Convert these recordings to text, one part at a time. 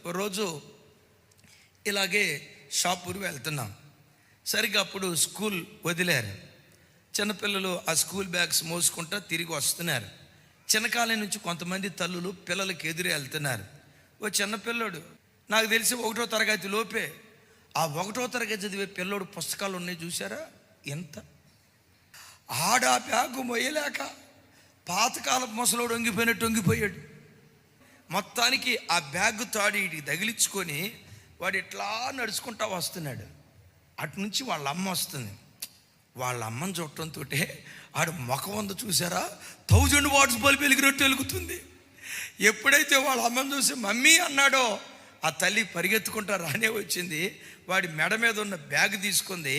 ఓ రోజు ఇలాగే షాపూర్ వెళ్తున్నాం. సరిగ్గా అప్పుడు స్కూల్ వదిలారు. చిన్నపిల్లలు ఆ స్కూల్ బ్యాగ్స్ మోసుకుంటూ తిరిగి వస్తున్నారు. చిన్నకాలం నుంచి కొంతమంది తల్లులు పిల్లలకి ఎదురు వెళ్తున్నారు. ఓ చిన్నపిల్లడు, నాకు తెలిసి 1వ తరగతి లోపే, ఆ 1వ తరగతి చదివే పిల్లోడు పుస్తకాలు ఉన్నాయి చూసారా ఎంత. ఆడా బ్యాగు మొయ్యలేక పాతకాలపు ముసలోడు వంగిపోయినట్టు వంగిపోయాడు. మొత్తానికి ఆ బ్యాగ్ తాడి తగిలించుకొని వాడు ఇట్లా నడుచుకుంటా వస్తున్నాడు. అటు నుంచి వాళ్ళ అమ్మ వస్తుంది. వాళ్ళ అమ్మని చూడటంతో ఆడు ముఖం వంద చూసారా 1000 వాట్స్ బల్బ్ వెలిగినట్టు వెలుగుతుంది. ఎప్పుడైతే వాళ్ళ అమ్మని చూసి మమ్మీ అన్నాడో ఆ తల్లి పరిగెత్తుకుంటా రానే వచ్చింది. వాడి మెడ మీద ఉన్న బ్యాగ్ తీసుకుంది,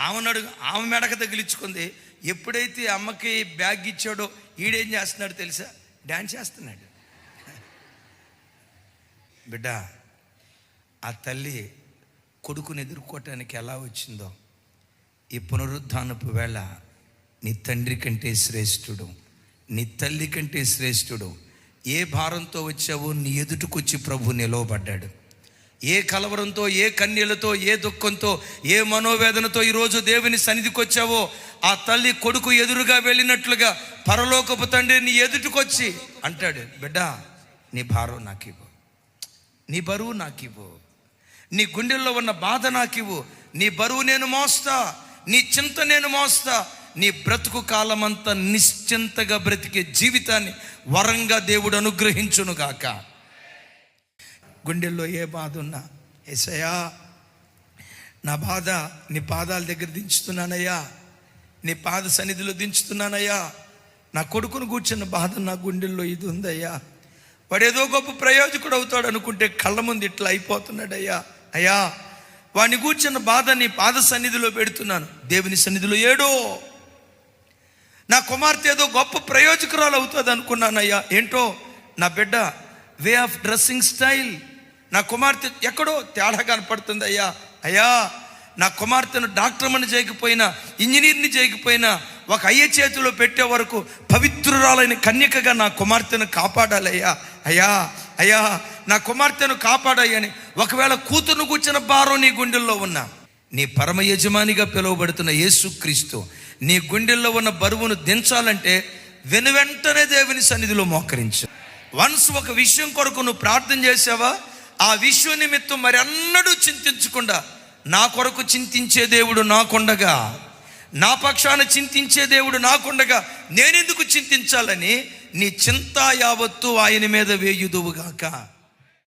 ఆమె మెడకు తగిలించుకుంది. ఎప్పుడైతే అమ్మకి బ్యాగ్ ఇచ్చాడో ఈడేం చేస్తున్నాడు తెలుసా? డ్యాన్స్ చేస్తున్నాడు. బిడ్డ, ఆ తల్లి కొడుకుని ఎదుర్కోవటానికి ఎలా వచ్చిందో, ఈ పునరుద్ధానపు వేళ నీ తండ్రి కంటే శ్రేష్ఠుడు, నీ తల్లి కంటే శ్రేష్ఠుడు. ఏ భారంతో వచ్చావో నీ ఎదుటికొచ్చి ప్రభు నిలవబడ్డాడు. ఏ కలవరంతో, ఏ కన్నీళ్లతో, ఏ దుఃఖంతో, ఏ మనోవేదనతో ఈరోజు దేవుని సన్నిధికి వచ్చావో, ఆ తల్లి కొడుకు ఎదురుగా వెళ్ళినట్లుగా పరలోకపు తండ్రి నీ ఎదుటికొచ్చి అంటాడు, బిడ్డ నీ భారం నాకు ఇవ్వు, నీ బరువు నాకు ఇవ్వు, నీ గుండెల్లో ఉన్న బాధ నాకు ఇవ్వు, నీ బరువు నేను మోస్తా, నీ చింత నేను మోస్తా. నీ బ్రతుకు కాలమంతా నిశ్చింతగా బ్రతికే జీవితాన్ని వరంగా దేవుడు అనుగ్రహించునుగాక. గుండెల్లో ఏ బాధ ఉన్నా, యేసయ్యా నా బాధ నీ పాదాల దగ్గర దించుతున్నానయ్యా, నీ పాద సన్నిధిలో దించుతున్నానయ్యా. నా కొడుకును కూర్చున్న బాధ నా గుండెల్లో ఇది ఉందయ్యా. వాడు ఏదో గొప్ప ప్రయోజకుడు అవుతాడు అనుకుంటే కళ్ళ ముందు ఇట్లా అయిపోతున్నాడయ్యా. అయ్యా వాడిని కూర్చున్న బాధ నీ పాద సన్నిధిలో పెడుతున్నాను. దేవుని సన్నిధిలో ఏడో నా కుమార్తె ఏదో గొప్ప ప్రయోజకురాలు అవుతుంది అనుకున్నానయ్యా. ఏంటో నా బిడ్డ వే ఆఫ్ డ్రెస్సింగ్ స్టైల్, నా కుమార్తె ఎక్కడో తేడా కనపడుతుంది అయ్యా. అయ్యా నా కుమార్తెను డాక్టర్మని చేయకపోయినా, ఇంజనీర్ని చేయకపోయినా, ఒక అయ్య చేతిలో పెట్టే వరకు పవిత్రురాలైన కన్యకగా నా కుమార్తెను కాపాడాలయ్యా. అయ్యా అయ్యా నా కుమార్తెను కాపాడాయని ఒకవేళ కూతురును కూర్చున్న భారం నీ గుండెల్లో ఉన్నా, నీ పరమ యజమానిగా పిలువబడుతున్న యేసుక్రీస్తు నీ గుండెల్లో ఉన్న బరువును దించాలంటే వెనువెంటనే దేవుని సన్నిధిలో మోకరించు. వన్స్ ఒక విషయం కొరకు నువ్వు ప్రార్థన చేసావా, ఆ విషయం నిమిత్తం మరి అన్నడూ చింతించకుండా, నా కొరకు చింతించే దేవుడు నాకుండగా, నా పక్షాన చింతించే దేవుడు నాకుండగా నేనెందుకు చింతించాలని నీ చింత యావత్తు ఆయన మీద వేయుదువుగాక.